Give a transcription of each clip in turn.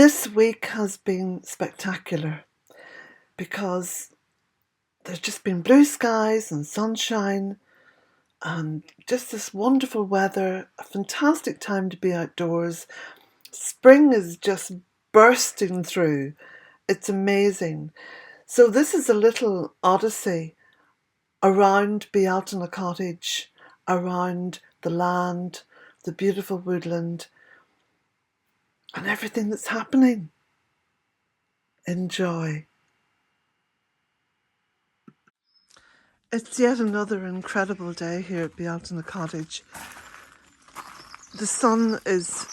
This week has been spectacular because there's just been blue skies and sunshine and just this wonderful weather, a fantastic time to be outdoors. Spring is just bursting through. It's amazing. So this is a little odyssey around Bealtaine Cottage, around the land, the beautiful woodland, and everything that's happening. Enjoy. It's yet another incredible day here at Bealtaine Cottage. The sun is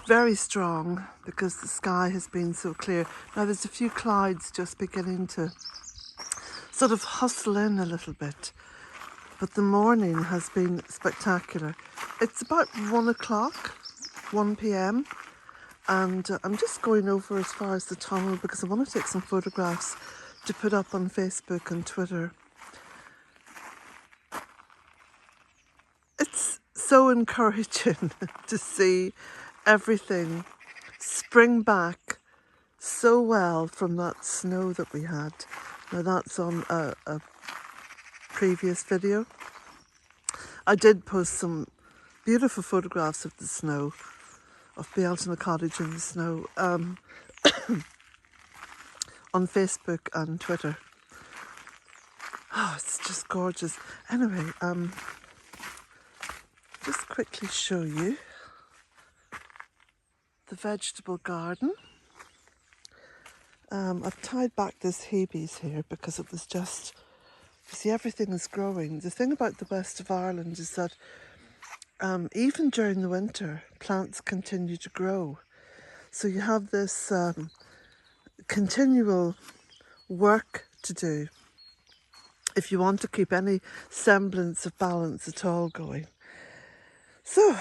very strong because the sky has been so clear. Now there's a few clouds just beginning to sort of hustle in a little bit, but the morning has been spectacular. It's about 1 p.m. and I'm just going over as far as the tunnel because I want to take some photographs to put up on Facebook and Twitter. It's so encouraging to see everything spring back so well from that snow that we had. Now that's on a previous video. I did post some beautiful photographs of the snow, of Bealtaine Cottage in the snow, on Facebook and Twitter. Oh, it's just gorgeous. Anyway, just quickly show you the vegetable garden. I've tied back this Hebe here because it was just, you see, everything is growing. The thing about the west of Ireland is that even during the winter, plants continue to grow. So you have this continual work to do if you want to keep any semblance of balance at all going. So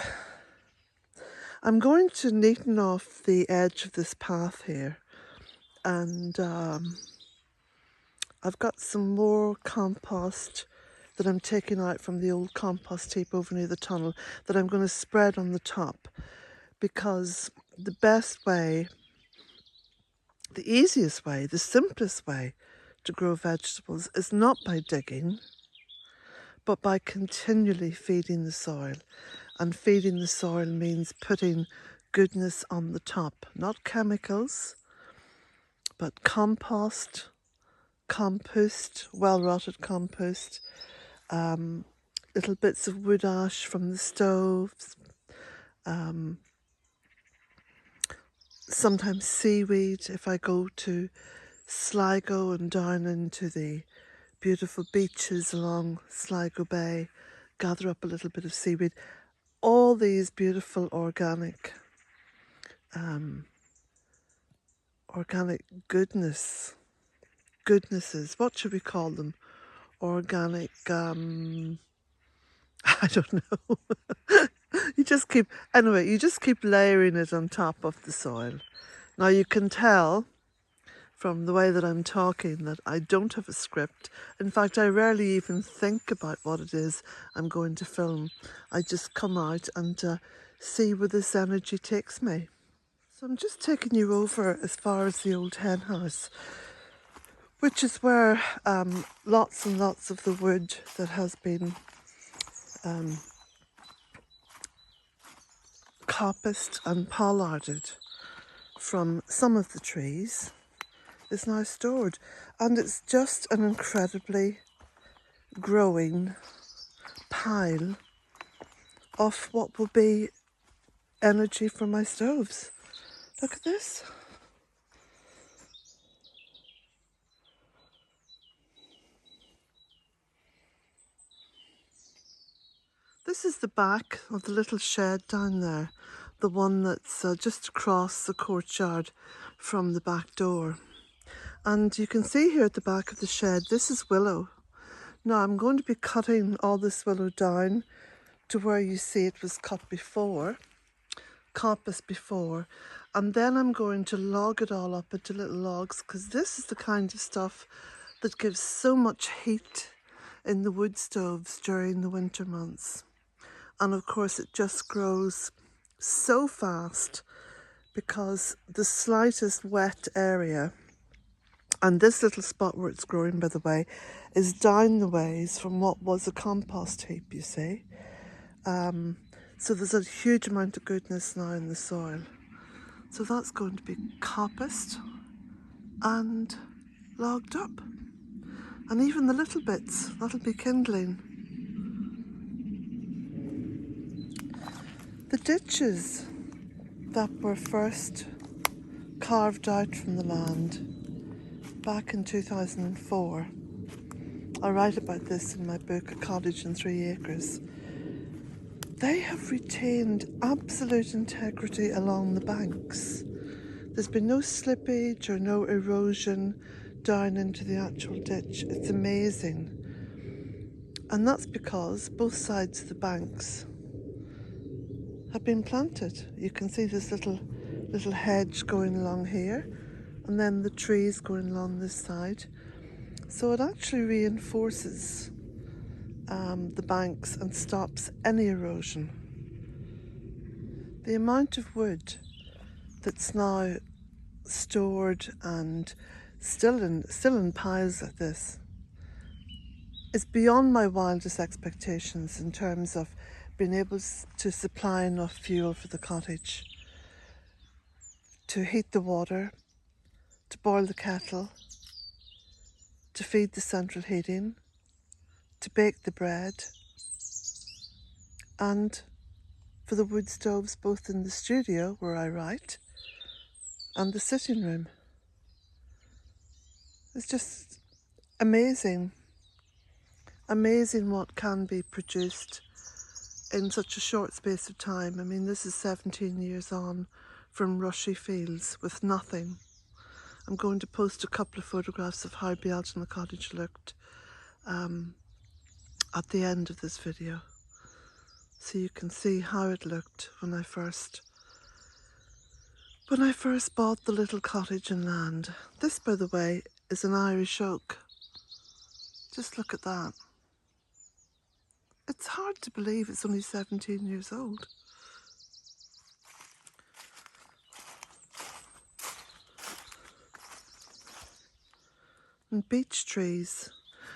I'm going to neaten off the edge of this path here, and I've got some more compost that I'm taking out from the old compost heap over near the tunnel that I'm going to spread on the top, because the best way, the easiest way, the simplest way to grow vegetables is not by digging, but by continually feeding the soil. And feeding the soil means putting goodness on the top, not chemicals, but compost, well-rotted compost, little bits of wood ash from the stoves, sometimes seaweed if I go to Sligo and down into the beautiful beaches along Sligo Bay, gather up a little bit of seaweed. All these beautiful organic goodnesses, what should we call them? Organic, I don't know. You just keep layering it on top of the soil. Now you can tell from the way that I'm talking that I don't have a script. In fact, I rarely even think about what it is I'm going to film. I just come out and see where this energy takes me. So I'm just taking you over as far as the old hen house, which is where lots and lots of the wood that has been coppiced and pollarded from some of the trees is now stored. And it's just an incredibly growing pile of what will be energy for my stoves. Look at this. This is the back of the little shed down there, the one that's just across the courtyard from the back door. And you can see here at the back of the shed, this is willow. Now I'm going to be cutting all this willow down to where you see it was cut before, coppiced before, and then I'm going to log it all up into little logs, because this is the kind of stuff that gives so much heat in the wood stoves during the winter months. And of course it just grows so fast because the slightest wet area, and this little spot where it's growing, by the way, is down the ways from what was a compost heap, you see. So there's a huge amount of goodness now in the soil. So that's going to be coppiced and logged up. And even the little bits, that'll be kindling. The ditches that were first carved out from the land back in 2004. I write about this in my book, A Cottage in 3 Acres. They have retained absolute integrity along the banks. There's been no slippage or no erosion down into the actual ditch. It's amazing. And that's because both sides of the banks have been planted. You can see this little hedge going along here, and then the trees going along this side. So it actually reinforces the banks and stops any erosion. The amount of wood that's now stored and still in piles like this is beyond my wildest expectations in terms of being able to supply enough fuel for the cottage, to heat the water, to boil the kettle, to feed the central heating, to bake the bread, and for the wood stoves both in the studio where I write and the sitting room. It's just amazing what can be produced in such a short space of time. I mean, this is 17 years on from rushy fields with nothing. I'm going to post a couple of photographs of how Bealtaine Cottage looked at the end of this video, so you can see how it looked when I first bought the little cottage and land. This, by the way, is an Irish oak. Just look at that. It's hard to believe it's only 17 years old. And beech trees.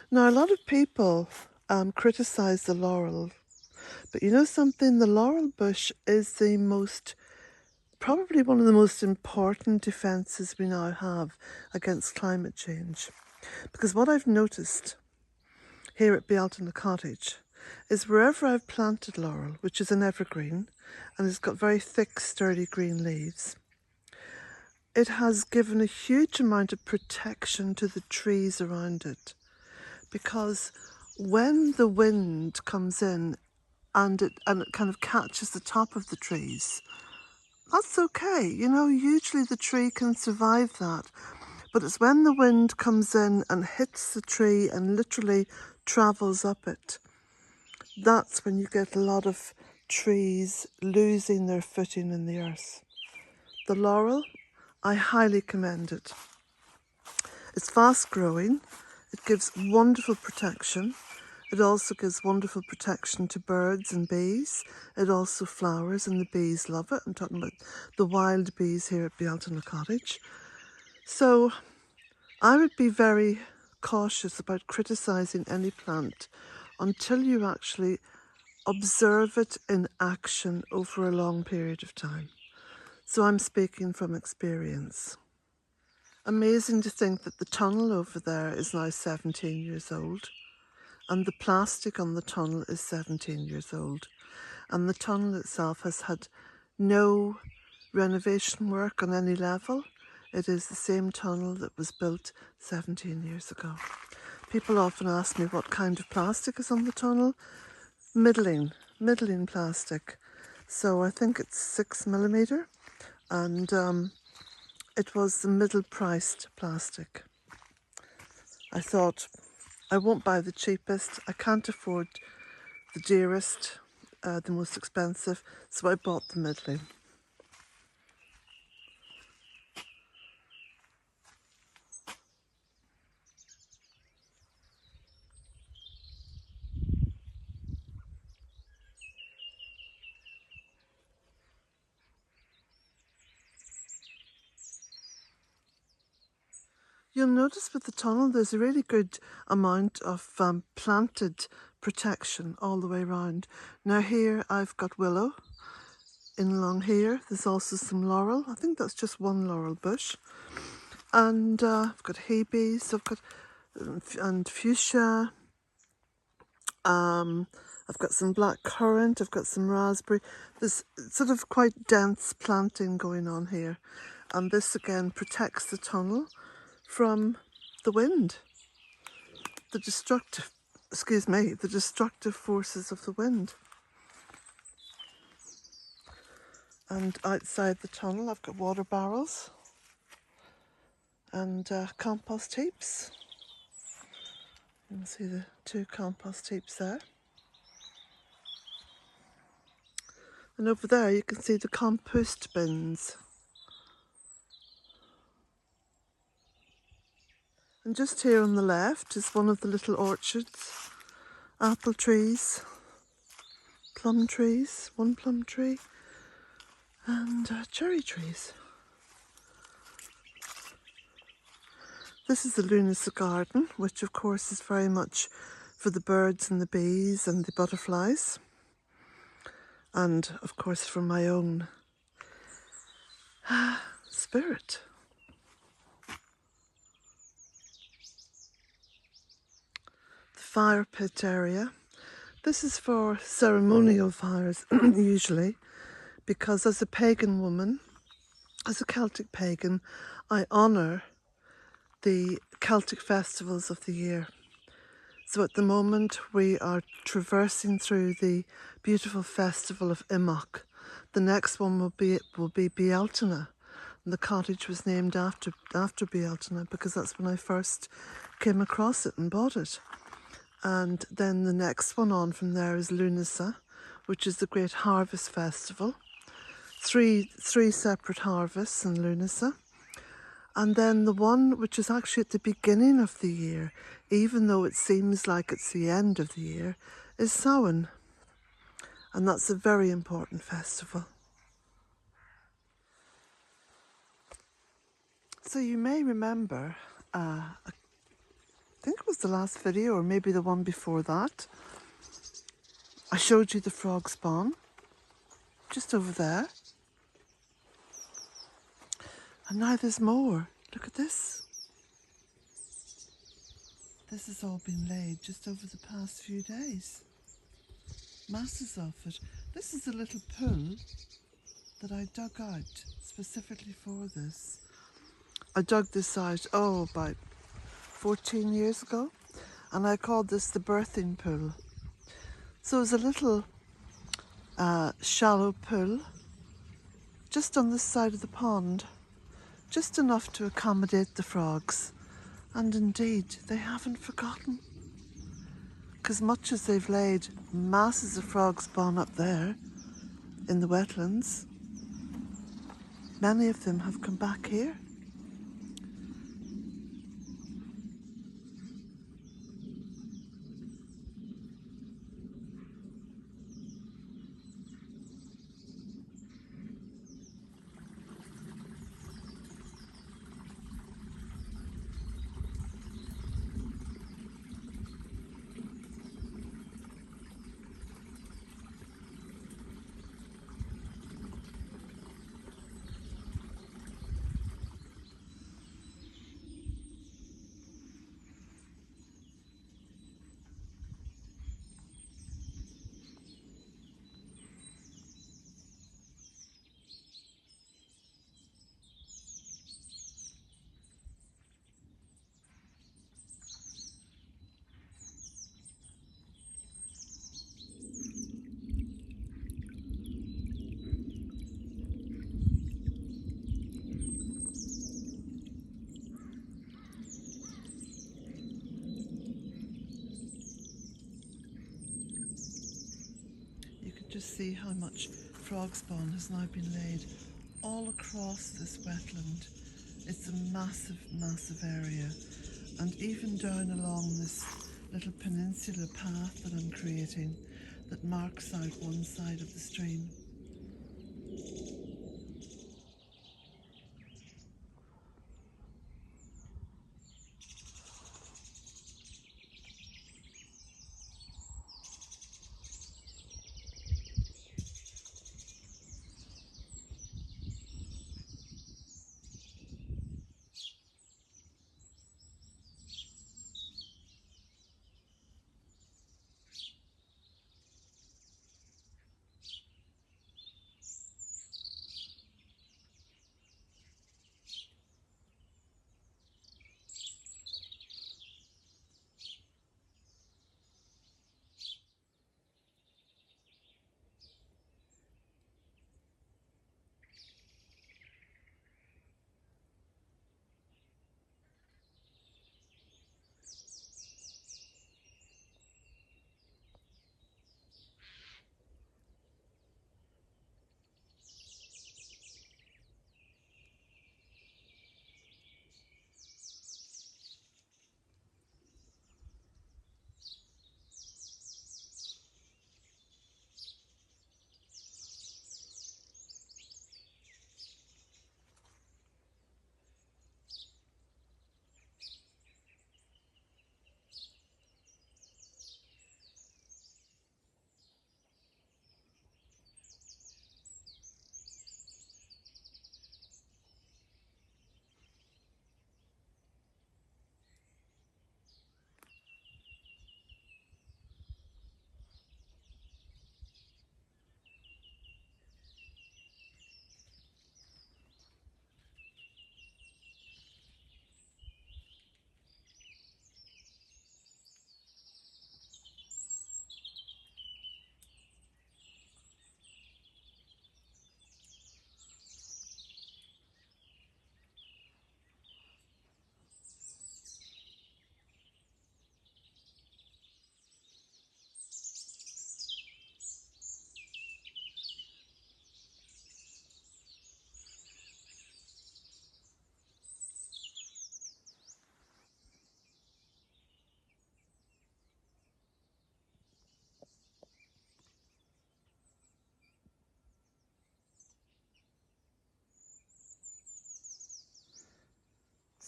Now, a lot of people criticise the laurel, but you know something? The laurel bush is probably one of the most important defences we now have against climate change. Because what I've noticed here at Bealtaine Cottage is wherever I've planted laurel, which is an evergreen, and it's got very thick, sturdy green leaves, it has given a huge amount of protection to the trees around it. Because when the wind comes in and it kind of catches the top of the trees, that's okay. You know, usually the tree can survive that. But it's when the wind comes in and hits the tree and literally travels up it, that's when you get a lot of trees losing their footing in the earth. The laurel, I highly commend it. It's fast growing. It gives wonderful protection. It also gives wonderful protection to birds and bees. It also flowers and the bees love it. I'm talking about the wild bees here at Bealtaine Cottage. So I would be very cautious about criticising any plant until you actually observe it in action over a long period of time. So I'm speaking from experience. Amazing to think that the tunnel over there is now 17 years old, and the plastic on the tunnel is 17 years old, and the tunnel itself has had no renovation work on any level. It is the same tunnel that was built 17 years ago. People often ask me what kind of plastic is on the tunnel. Middling plastic. So I think it's 6mm, and it was the middle-priced plastic. I thought, I won't buy the cheapest. I can't afford the dearest, the most expensive, so I bought the middling. You'll notice with the tunnel there's a really good amount of planted protection all the way around. Now here I've got willow in along here. There's also some laurel. I think that's just one laurel bush. And I've got Hebe, I've got and fuchsia. I've got some black currant, I've got some raspberry. There's sort of quite dense planting going on here. And this again protects the tunnel from the wind, the destructive forces of the wind. And outside the tunnel I've got water barrels and compost heaps. You can see the 2 compost heaps there. And over there you can see the compost bins. And just here on the left is one of the little orchards. Apple trees, plum trees, 1 plum tree, and cherry trees. This is the Lunasa garden, which of course is very much for the birds and the bees and the butterflies. And of course for my own spirit. The fire pit area. This is for ceremonial fires usually, because as a pagan woman, as a Celtic pagan, I honour the Celtic festivals of the year. So at the moment we are traversing through the beautiful festival of Immersed. The next one will be Bealtaine. And the cottage was named after Bealtaine because that's when I first came across it and bought it. And then the next one on from there is Lunasa, which is the great harvest festival. Three separate harvests in Lunasa. And then the one which is actually at the beginning of the year, even though it seems like it's the end of the year, is Samhain. And that's a very important festival. So you may remember, I think it was the last video or maybe the one before that, I showed you the frog spawn, just over there. And now there's more. Look at this. This has all been laid just over the past few days. Masses of it. This is a little pool that I dug out specifically for this. I dug this out, about 14 years ago. And I called this the birthing pool. So it was a little shallow pool just on this side of the pond. Just enough to accommodate the frogs. And indeed, they haven't forgotten. Because much as they've laid masses of frog spawn up there in the wetlands, many of them have come back here. Just see how much frog spawn has now been laid all across this wetland. It's a massive, massive area. And even down along this little peninsular path that I'm creating that marks out one side of the stream.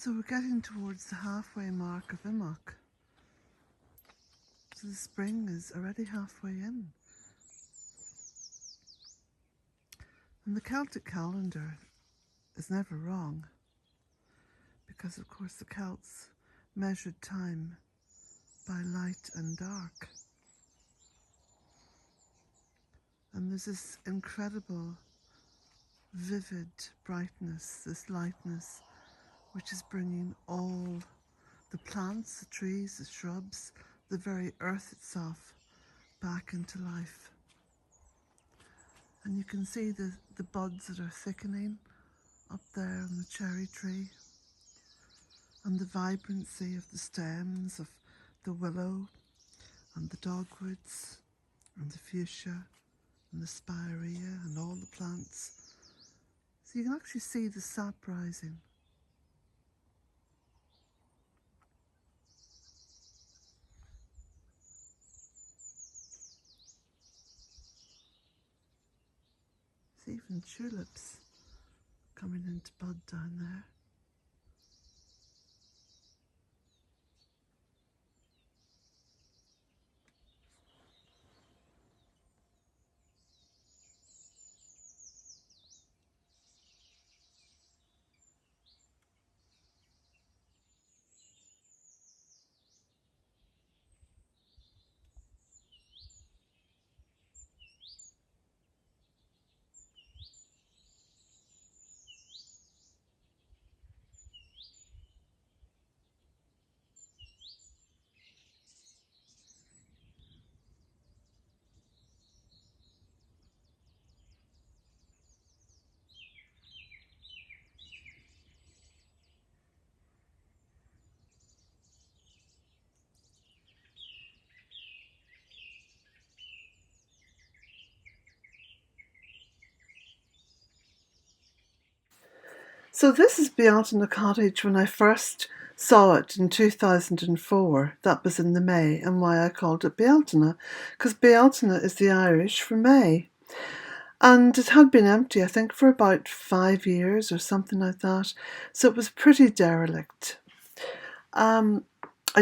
So we're getting towards the halfway mark of Immock. So the spring is already halfway in. And the Celtic calendar is never wrong, because of course the Celts measured time by light and dark. And there's this incredible, vivid brightness, this lightness, which is bringing all the plants, the trees, the shrubs, the very earth itself back into life. And you can see the buds that are thickening up there on the cherry tree, and the vibrancy of the stems of the willow and the dogwoods and the fuchsia and the spirea and all the plants. So you can actually see the sap rising. See even tulips coming into bud down there. So this is Bealtaine Cottage when I first saw it in 2004. That was in the May, and why I called it Bealtaine, because Bealtaine is the Irish for May. And it had been empty, I think, for about 5 years or something like that. So it was pretty derelict. I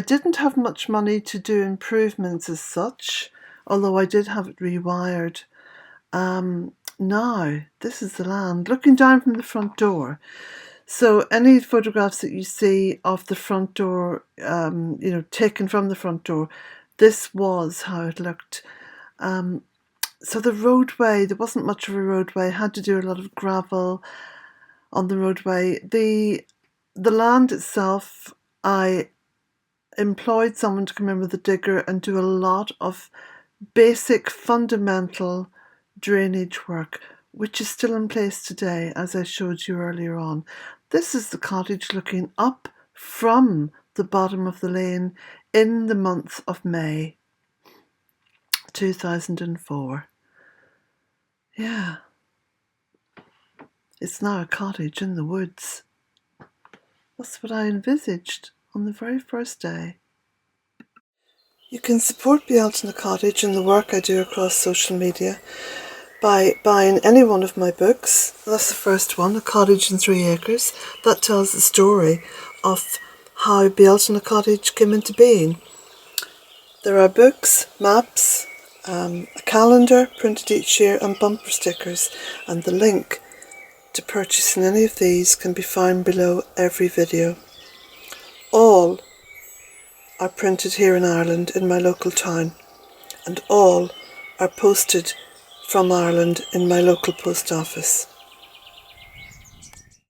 didn't have much money to do improvements as such, although I did have it rewired. Now, this is the land, looking down from the front door. So any photographs that you see of the front door, taken from the front door, this was how it looked. So the roadway, there wasn't much of a roadway, had to do a lot of gravel on the roadway. The land itself, I employed someone to come in with a digger and do a lot of basic fundamental drainage work, which is still in place today, as I showed you earlier on. This is the cottage looking up from the bottom of the lane in the month of May 2004. Yeah, it's now a cottage in the woods. That's what I envisaged on the very first day. You can support Bealtaine Cottage and the work I do across social media by buying any one of my books. That's the first one, A Cottage in 3 Acres. That tells the story of how Bealtaine Cottage came into being. There are books, maps, a calendar printed each year, and bumper stickers, and the link to purchasing any of these can be found below every video. All are printed here in Ireland in my local town, and all are posted from Ireland in my local post office.